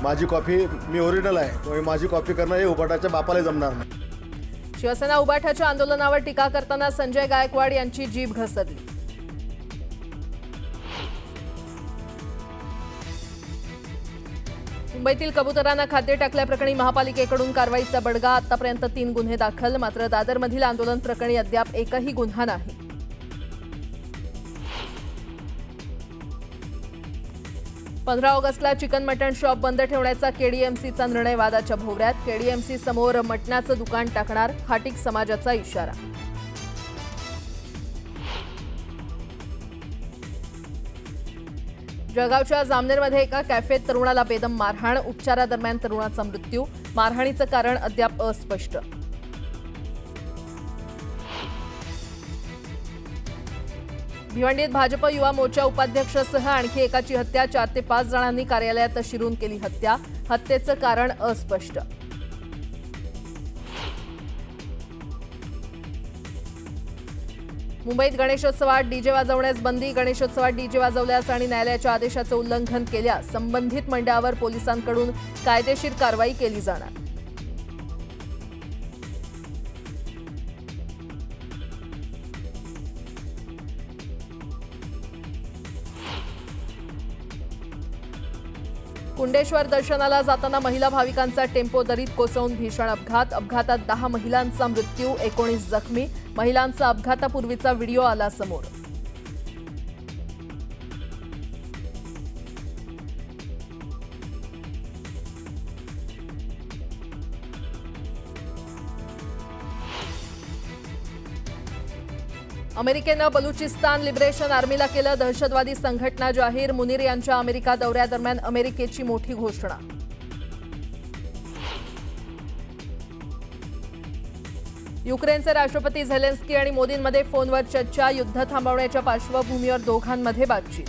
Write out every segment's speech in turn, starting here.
माझी copy me original आहे, त्यामुळे माझी कॉपी करणं हे उबाटाच्या बापाला जमणार नाही. शिवसेना उबाठाच्या आंदोलनावर टीका करताना संजय गायकवाड यांची जीभ घसरली. मुंबईतील कबुतरांना खाद्य टाकल्याप्रकरणी महापालिकेकडून कारवाईचा बडगा. आतापर्यंत 3 गुन्हे दाखल. मात्र दादरमधील आंदोलन प्रकरणी अद्याप एकही गुन्हा नाही. पंधरा ऑगस्टला चिकन मटण शॉप बंद ठेवण्याचा केडीएमसीचा निर्णय वादाच्या भोवऱ्यात. केडीएमसी समोर मटणाचं दुकान टाकणार, खाटीक समाजाचा इशारा. जळगावच्या जामनेरमध्ये एका कॅफेत तरुणाला बेदम मारहाण. उपचारादरम्यान तरुणाचा मृत्यू. मारहाणीचं कारण अद्याप अस्पष्ट. भिवंडीत भाजप युवा मोर्चा उपाध्यक्षासह आणखी एकाची हत्या. 4 ते 5 जणांनी कार्यालयात शिरून केली हत्या. हत्येचं कारण अस्पष्ट. मुंबईत गणेशोत्सवात डीजे वाजवण्यास बंदी. गणेशोत्सवात डीजे वाजवल्यास आणि न्यायालयाच्या आदेशाचं उल्लंघन केल्यास संबंधित मंडळावर पोलिसांकडून कायदेशीर कारवाई केली जाणार. कुंडेश्वर दर्शनाला जाताना महिला भाविकांचा टेम्पो दरीत कोसळून भीषण अपघात. अपघातात 10 महिलांचा मृत्यू, 19 जखमी. महिलांचा अपघातापूर्वीचा व्हिडिओ आला समोर. अमेरिकेनं बलुचिस्तान लिबरेशन आर्मीला केलं दहशतवादी संघटना जाहीर. मुनीर यांच्या अमेरिका दौऱ्यादरम्यान अमेरिकेची मोठी घोषणा. युक्रेनचे राष्ट्रपती झेलेन्स्की आणि मोदींमध्ये फोनवर चर्चा. युद्ध थांबवण्याच्या पार्श्वभूमीवर दोघांमध्ये बातचीत.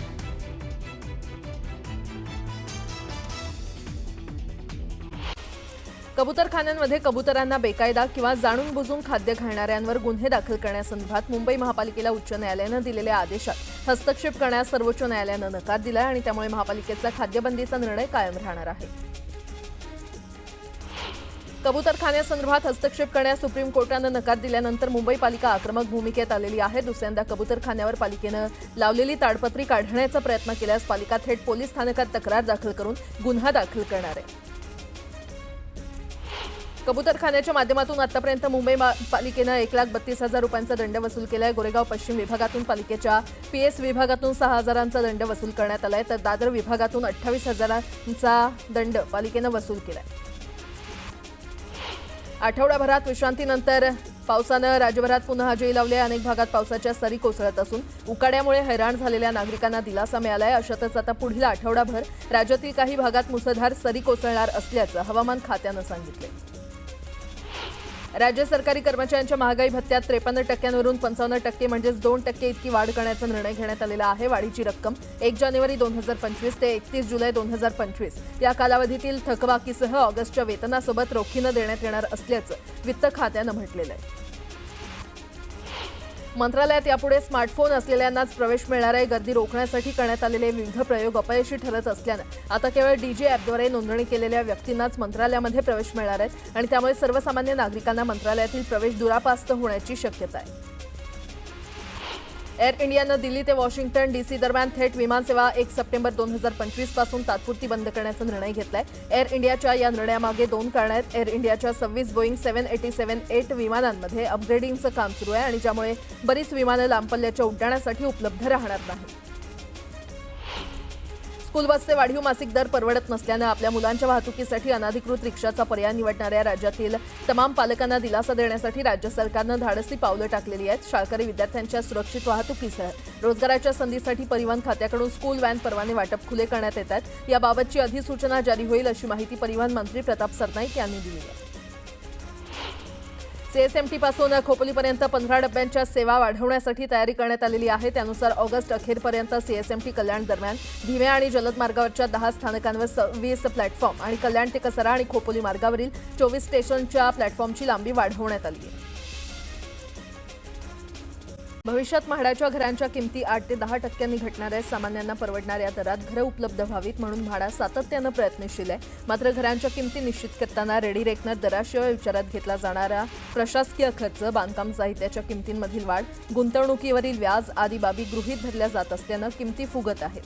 कबुतरखान्यांमध्ये कबुतरांना बेकायदा किंवा जाणून बुजून खाद्य घालणाऱ्यांवर गुन्हे दाखल करण्यासंदर्भात मुंबई महापालिकेला उच्च न्यायालयानं दिलेल्या आदेशात हस्तक्षेप करण्यास सर्वोच्च न्यायालयानं नकार दिलाय आणि त्यामुळे महापालिकेचा खाद्यबंदीचा निर्णय कायम राहणार आहे. कबुतरखान्यासंदर्भात हस्तक्षेप करण्यास सुप्रीम कोर्टानं नकार दिल्यानंतर मुंबई पालिका आक्रमक भूमिकेत आलेली आहे. दुसऱ्यांदा कबुतरखान्यावर पालिकेनं लावलेली ताडपत्री काढण्याचा प्रयत्न केल्यास पालिका थेट पोलीस स्थानकात तक्रार दाखल करून गुन्हा दाखल करणार आहे. कबुतरखान्याच्या माध्यमातून आतापर्यंत मुंबई पालिकेनं 1,32,000 रुपयांचा दंड वसूल केलाय. गोरेगाव पश्चिम विभागातून पालिकेच्या पीएस विभागातून 6,000चा दंड वसूल करण्यात आलाय, तर दादर विभागातून 28,000चा दंड पालिकेनं वसूल केलाय. आठवडाभरात विश्रांतीनंतर पावसानं राज्यभरात पुन्हा हजेरी लावली आहे. अनेक भागात पावसाच्या सरी कोसळत असून उकाड्यामुळे हैराण झालेल्या नागरिकांना दिलासा मिळालाय. अशातच आता पुढील आठवडाभर राज्यातील काही भागात मुसळधार सरी कोसळणार असल्याचं हवामान खात्यानं सांगितलं. राज्य सरकारी कर्मचाऱ्यांच्या महागाई भत्त्यात 53% 55% म्हणजेच 2% इतकी वाढ करण्याचा निर्णय घेण्यात आलेला आहे. वाढीची रक्कम 1 जानेवारी 2025 ते 31 जुलै 2025 या कालावधीतील थकबाकीसह ऑगस्टच्या वेतनासोबत रोखीनं देण्यात येणार असल्याचं वित्त खात्यानं म्हटलेलं आहे. मंत्रालयात यापुढे स्मार्टफोन असलेल्यांनाच प्रवेश मिळणार आहे. गर्दी रोखण्यासाठी करण्यात आलेले विविध प्रयोग अपयशी ठरत असल्यानं आता केवळ डीजे ॲपद्वारे नोंदणी केलेल्या व्यक्तींनाच मंत्रालयामध्ये प्रवेश मिळणार आहे आणि त्यामुळे सर्वसामान्य नागरिकांना मंत्रालयातील प्रवेश दुरापास्त होण्याची शक्यता आहे. एअर इंडियानं दिल्ली ते वॉशिंग्टन डीसी दरम्यान थेट विमानसेवा 1 सप्टेंबर 2025 पासून तात्पुरती बंद करण्याचा निर्णय घेतलाय. एअर इंडियाच्या या निर्णयामागे 2 कारणं आहेत. एअर इंडियाच्या 26 बोईंग 787-8 विमानांमध्ये अपग्रेडिंगचं काम सुरू आहे आणि ज्यामुळे बरीच विमानं लांब पल्ल्याच्या उड्डाणासाठी उपलब्ध राहणार नाही. स्कूल बसचे वाढीव मासिक दर परवडत नसल्यानं आपल्या मुलांच्या वाहतुकीसाठी अनधिकृत रिक्षाचा पर्याय निवडणाऱ्या राज्यातील तमाम पालकांना दिलासा देण्यासाठी राज्य सरकारनं धाडसी पावलं टाकलेली आहेत. शाळकरी विद्यार्थ्यांच्या सुरक्षित वाहतुकीसह रोजगाराच्या संधीसाठी परिवहन खात्याकडून स्कूल व्हॅन परवाने वाटप खुले करण्यात येत आहेत. याबाबतची अधिसूचना जारी होईल अशी माहिती परिवहन मंत्री प्रताप सरनाईक यांनी दिली आहे. सीएसएमटी पासून खोपोलीपर्यंत 15 डब्यांच्या सेवा वाढवण्यासाठी तयारी करण्यात आलेली आहे. त्यानुसार ऑगस्ट अखेरपर्यंत सीएसएमटी कल्याण दरम्यान धीम्या आणि जलद मार्गावरच्या 10 स्थानकांवर 20 प्लॅटफॉर्म आणि कल्याण ते कसरा आणि खोपोली मार्गावरील 24 स्टेशनच्या प्लॅटफॉर्मची लांबी वाढवण्यात आली आहे. भविष्यात म्हाडाच्या घरांच्या किमती 8 ते 10% घटणार आहेत. सामान्यांना परवडणाऱ्या दरात घरं उपलब्ध व्हावीत म्हणून म्हाडा सातत्यानं प्रयत्नशील आहे. मात्र घरांच्या किमती निश्चित करताना रेडी रेकनर दराशिवाय विचारात घेतला जाणारा प्रशासकीय खर्च, बांधकाम साहित्याच्या किमतींमधील वाढ, गुंतवणुकीवरील व्याज आदी बाबी गृहीत धरल्या जात असल्यानं किमती फुगत आहेत.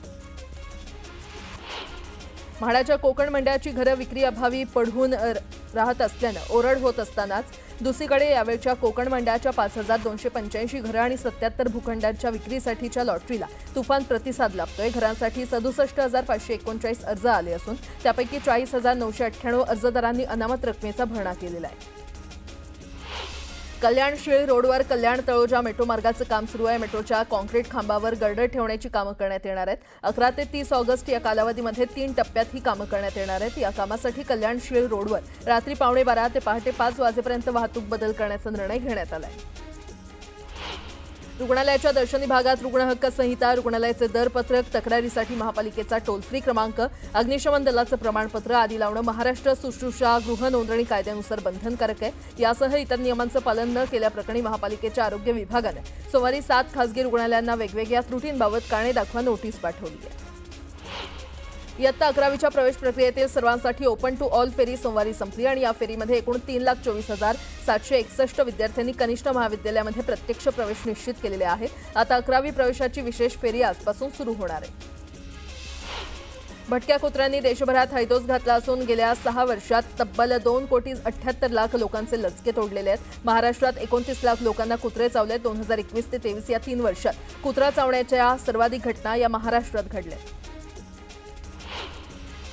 म्हाडाच्या कोकण मंडळाची घरं विक्री अभावी पडून राहत असल्यानं ओरड होत असतानाच दुसरीकडे यावेळच्या कोकण मंडळाच्या 5,285 घरं आणि 77 भूखंडांच्या विक्रीसाठीच्या लॉटरीला तुफान प्रतिसाद लाभतोय. घरांसाठी 67,539 अर्ज आले असून त्यापैकी 40,998 अर्जदारांनी अनामत रकमेचा भरणा केलेला आहे. कल्याण शिळ रोडवर कल्याण तळोजा मेट्रो मार्गाचं काम सुरू आहे. मेट्रोच्या कॉन्क्रीट खांबावर गर्डर ठेवण्याची कामं करण्यात येणार आहेत. 11 ते 30 ऑगस्ट या कालावधीमध्ये 3 टप्प्यात ही कामं करण्यात येणार आहेत. या कामासाठी कल्याण शिळ रोडवर रात्री 12:15 ते पहाटे 5 वाजेपर्यंत वाहतूक बदल करण्याचा निर्णय घेण्यात आला आहे. रुग्णालयाच्या दर्शनी भागात रुग्ण हक्क संहिता, रुग्णालयाचे दरपत्रक, तक्रारीसाठी महापालिकेचा टोल फ्री क्रमांक, अग्निशमन दलाचं प्रमाणपत्र आदी लावणं महाराष्ट्र सुश्रूषा गृह नोंदणी कायद्यानुसार बंधनकारक आहे. यासह इतर नियमांचं पालन न केल्याप्रकरणी महापालिकेच्या आरोग्य विभागानं सोमवारी 7 खासगी रुग्णालयांना वेगवेगळ्या त्रुटींबाबत कारणे दाखवा नोटीस पाठवली आहे. इयत्ता 11वीच्या प्रवेश प्रक्रियेतील सर्वांसाठी ओपन टू ऑल फेरी सोमवारी संपली आणि या फेरीमध्ये एकूण 3,24,761 विद्यार्थ्यांनी कनिष्ठ महाविद्यालयामध्ये प्रत्यक्ष प्रवेश निश्चित केलेले आहेत. आता 11वी प्रवेशाची विशेष फेरी आजपासून सुरू होणार आहे. भटक्या कुत्र्यांनी देशभरात हैदोस घातला असून गेल्या 6 वर्षात तब्बल 2,78,00,000 लोकांचे लचके तोडलेले आहेत. महाराष्ट्रात 29 लाख लोकांना कुत्रे चावलेत. 2021 ते 23 या 3 वर्षात कुत्रा चावण्याच्या सर्वाधिक घटना या महाराष्ट्रात घडल्या.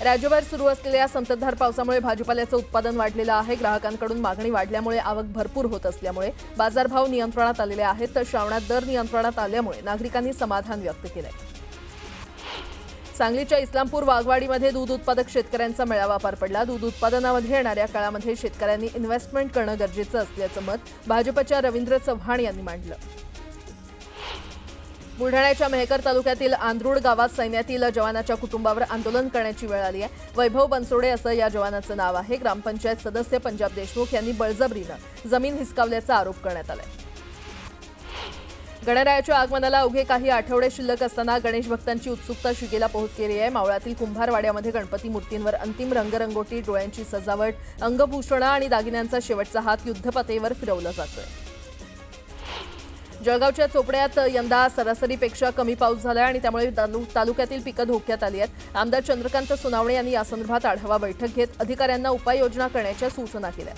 राज्यभर सुरू असलेल्या संततधार पावसामुळे भाजीपाल्याचं उत्पादन वाढलेलं आहे. ग्राहकांकडून मागणी वाढल्यामुळे आवक भरपूर होत असल्यामुळे बाजारभाव नियंत्रणात आलेले आहेत. तर श्रावणात दर नियंत्रणात आल्यामुळे नागरिकांनी समाधान व्यक्त केलंय. सांगलीच्या इस्लामपूर वाघवाडीमध्ये दूध उत्पादक शेतकऱ्यांचा मेळावा पार पडला. दूध उत्पादनामध्ये येणाऱ्या काळामध्ये शेतकऱ्यांनी इन्व्हेस्टमेंट करणं गरजेचं असल्याचं मत भाजपच्या रवींद्र चव्हाण यांनी मांडलं. बुलढाण्याच्या मेहकर तालुक्यातील आंध्रुड गावात सैन्यातील जवानाच्या कुटुंबावर आंदोलन करण्याची वेळ आली आहे. वैभव बनसोडे असं या जवानाचं नाव आहे. ग्रामपंचायत सदस्य पंजाब देशमुख यांनी बळजबरीनं जमीन हिसकावल्याचा आरोप करण्यात आलाय. गणरायाच्या आगमनाला अवघे काही आठवडे शिल्लक असताना गणेश भक्तांची उत्सुकता शिगेला पोहोचलेली आहे. मावळातील कुंभारवाड्यामध्ये गणपती मूर्तींवर अंतिम रंगरंगोटी, डोळ्यांची सजावट, अंगभूषणं आणि दागिन्यांचा शेवटचा हात युद्धपातळीवर फिरवला जातोय. जळगावच्या चोपड्यात यंदा सरासरीपेक्षा कमी पाऊस झाला आणि त्यामुळे तालुक्यातील पिकं धोक्यात आली आहेत. आमदार चंद्रकांत सोनावणे यांनी यासंदर्भात आढावा बैठक घेत अधिकाऱ्यांना उपाययोजना करण्याच्या सूचना केल्या.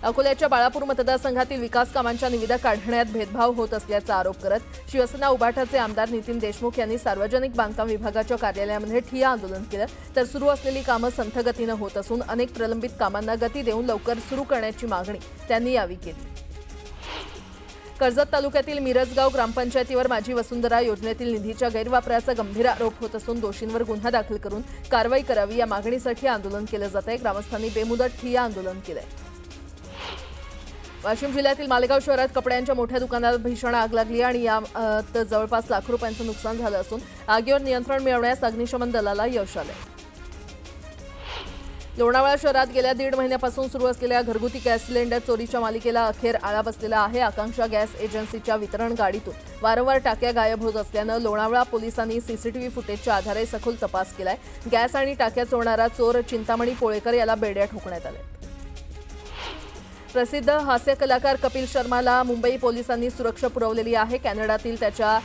अकोल्याच्या बाळापूर मतदारसंघातील विकास कामांच्या निविदा काढण्यात भेदभाव होत असल्याचा आरोप करत शिवसेना उभाटाचे आमदार नितीन देशमुख यांनी सार्वजनिक बांधकाम विभागाच्या कार्यालयामध्ये ठिय्या आंदोलन केलं. तर सुरू असलेली कामं संथ गतीनं होत असून अनेक प्रलंबित कामांना गती देऊन लवकर सुरू करण्याची मागणी त्यांनी यावेळी केली. कर्जत तालुक्यातील मिरजगाव ग्रामपंचायतीवर माझी वसुंधरा योजनेतील निधीच्या गैरवापराचा गंभीर आरोप होत असून दोषींवर गुन्हा दाखल करून कारवाई करावी या मागणीसाठी आंदोलन केलं जात आहे. ग्रामस्थांनी बेमुदत ठिय्या आंदोलन केलंय. वाशिम जिल्ह्यातील मालेगाव शहरात कपड्यांच्या मोठ्या दुकानात भीषण आग लागली आणि यात जवळपास लाखो रुपयांचं नुकसान झालं असून आगीवर नियंत्रण मिळवण्यास अग्निशमन दलाला यश आलंय. लोणावळा शहरात गेल्या 1.5 महिन्यापासून सुरू असलेल्या घरगुती गॅस सिलेंडर चोरीच्या मालिकेला अखेर आळा बसलेला आहे. आकांक्षा गॅस एजन्सीच्या वितरण गाडीतून वारंवार टाक्या गायब होत असल्यानं लोणावळा पोलिसांनी सीसीटीव्ही फुटेजच्या आधारे सखोल तपास केलाय. गॅस आणि टाक्या चोरणारा चोर चिंतामणी पोळेकर याला बेड्या ठोकण्यात आल्या. प्रसिद्ध हास्य कलाकार कपिल शर्माला मुंबई पोलिसांनी सुरक्षा पुरवलेली आहे. कॅनडातील त्याच्या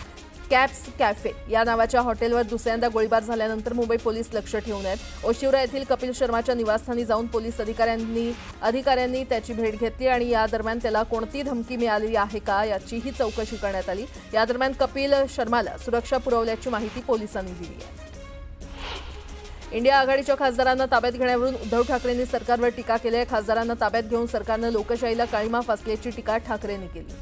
कॅप्स कॅफे या नावाच्या हॉटेलवर दुसऱ्यांदा गोळीबार झाल्यानंतर मुंबई पोलीस लक्ष ठेवून आहेत. ओशिवरा येथील कपिल शर्माच्या निवासस्थानी जाऊन पोलीस अधिकाऱ्यांनी त्याची भेट घेतली आणि या दरम्यान त्याला कोणती धमकी मिळाली आहे का याचीही चौकशी करण्यात आली. या दरम्यान कपिल शर्माला सुरक्षा पुरवल्याची माहिती पोलिसांनी दिली आहे. इंडिया आघाडीच्या खासदारांना ताब्यात घेण्यावरून उद्धव ठाकरेंनी सरकारवर टीका केली आहे. खासदारांना ताब्यात घेऊन सरकारनं लोकशाहीला काळीमा फासल्याची टीका ठाकरेंनी केली.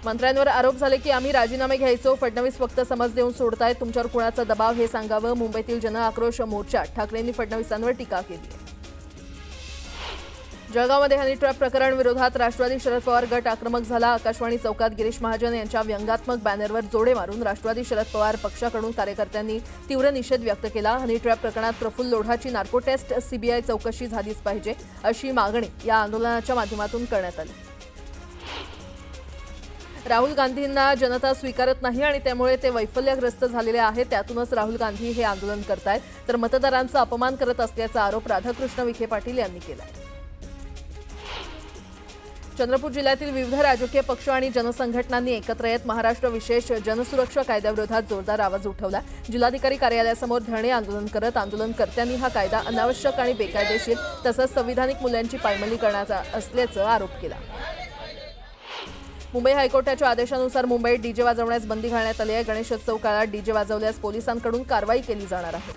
मंत्र्यांवर आरोप झाले की आम्ही राजीनामे घ्यायचो, फडणवीस फक्त समज देऊन सोडतायत, तुमच्यावर कुणाचा दबाव हे सांगावं. मुंबईतील जनआक्रोश मोर्चात ठाकरेंनी फडणवीसांवर टीका केली. जळगावमध्ये हनी ट्रॅप प्रकरण विरोधात राष्ट्रवादी शरद पवार गट आक्रमक झाला. आकाशवाणी चौकात गिरीश महाजन यांच्या व्यंगात्मक बॅनरवर जोडे मारून राष्ट्रवादी शरद पवार पक्षाकडून कार्यकर्त्यांनी तीव्र निषेध व्यक्त केला. हनी ट्रॅप प्रकरणात प्रफुल्ल लोढाची नार्को टेस्ट सीबीआय चौकशी झालीच पाहिजे अशी मागणी या आंदोलनाच्या माध्यमातून करण्यात आली. राहुल गांधींना जनता स्वीकारत नाही आणि त्यामुळे ते वैफल्यग्रस्त झालेले आहेत. त्यातूनच राहुल गांधी हे आंदोलन करतायत, तर मतदारांचा अपमान करत असल्याचा आरोप राधाकृष्ण विखे पाटील यांनी केला. चंद्रपूर जिल्ह्यातील विविध राजकीय पक्ष आणि जनसंघटनांनी एकत्र येत महाराष्ट्र विशेष जनसुरक्षा कायद्याविरोधात जोरदार आवाज उठवला. जिल्हाधिकारी कार्यालयासमोर धरणे आंदोलन करत आंदोलनकर्त्यांनी हा कायदा अनावश्यक आणि बेकायदेशीर तसंच संविधानिक मूल्यांची पायमल्ली करण्याचा असल्याचा आरोप केला. मुंबई हायकोर्टाच्या आदेशानुसार मुंबईत डीजे वाजवण्यास बंदी घालण्यात आली आहे. गणेशोत्सव काळात डीजे वाजवल्यास पोलिसांकडून कारवाई केली जाणार आहे.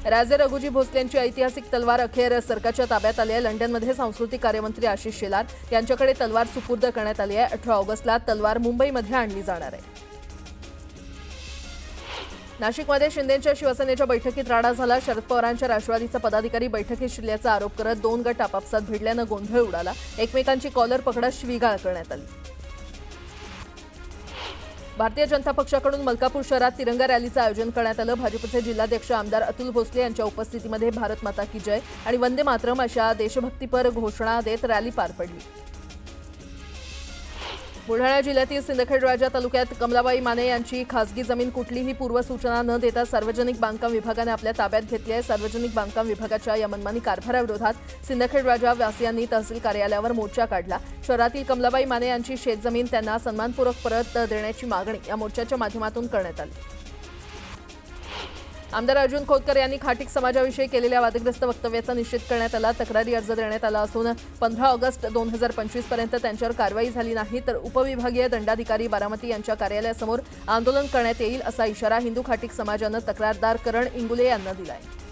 राजे रघुजी भोसले यांची ऐतिहासिक तलवार अखेर सरकारच्या ताब्यात आली आहे. लंडनमध्ये सांस्कृतिक कार्यमंत्री आशिष शेलार यांच्याकडे तलवार सुपूर्द करण्यात आली आहे. 18 ऑगस्टला तलवार मुंबईमध्ये आणली जाणार आहे. नाशिकमध्ये शिंदेंच्या शिवसेनेच्या बैठकीत राडा झाला. शरद पवारांच्या राष्ट्रवादीचा पदाधिकारी बैठकीत शिरल्याचा आरोप करत 2 गट आपापसात भिडल्यानं गोंधळ उडाला. एकमेकांची कॉलर पकडत शिवीगाळ करण्यात आली. भारतीय जनता पक्षाकडून मलकापूर शहरात तिरंगा रॅलीचं आयोजन करण्यात आलं. भाजपचे जिल्हाध्यक्ष आमदार अतुल भोसले यांच्या उपस्थितीमध्ये भारत माता की जय आणि वंदे मातरम अशा देशभक्तीपर घोषणा देत रॅली पार पडली. बुलढाणा जिल्ह्यातील सिंदखेडराजा तालुक्यात कमलाबाई माने यांची खासगी जमीन कुठलीही पूर्वसूचना न देता सार्वजनिक बांधकाम विभागाने आपल्या ताब्यात घेतली आहे. सार्वजनिक बांधकाम विभागाच्या या मनमानी कारभाराविरोधात सिंदखेडराजा वासियांनी तहसील कार्यालयावर मोर्चा काढला. शहरातील कमलाबाई माने यांची शेतजमीन त्यांना सन्मानपूर्वक परत देण्याची मागणी या मोर्चाच्या माध्यमातून करण्यात आली. आमदार अर्जुन खोतकर यांनी खाटीक समाजाविषयी केलेल्या वादग्रस्त वक्तव्याचा निषेध करण्यात आला. तक्रारी अर्ज देण्यात आला असून 15 ऑगस्ट 2025 पर्यंत त्यांच्यावर कारवाई झाली नाही तर उपविभागीय दंडाधिकारी बारामती यांच्या कार्यालयासमोर आंदोलन करण्यात येईल असा इशारा हिंदू खाटीक समाजानं तक्रारदार करण इंगुले यांना दिला आहे.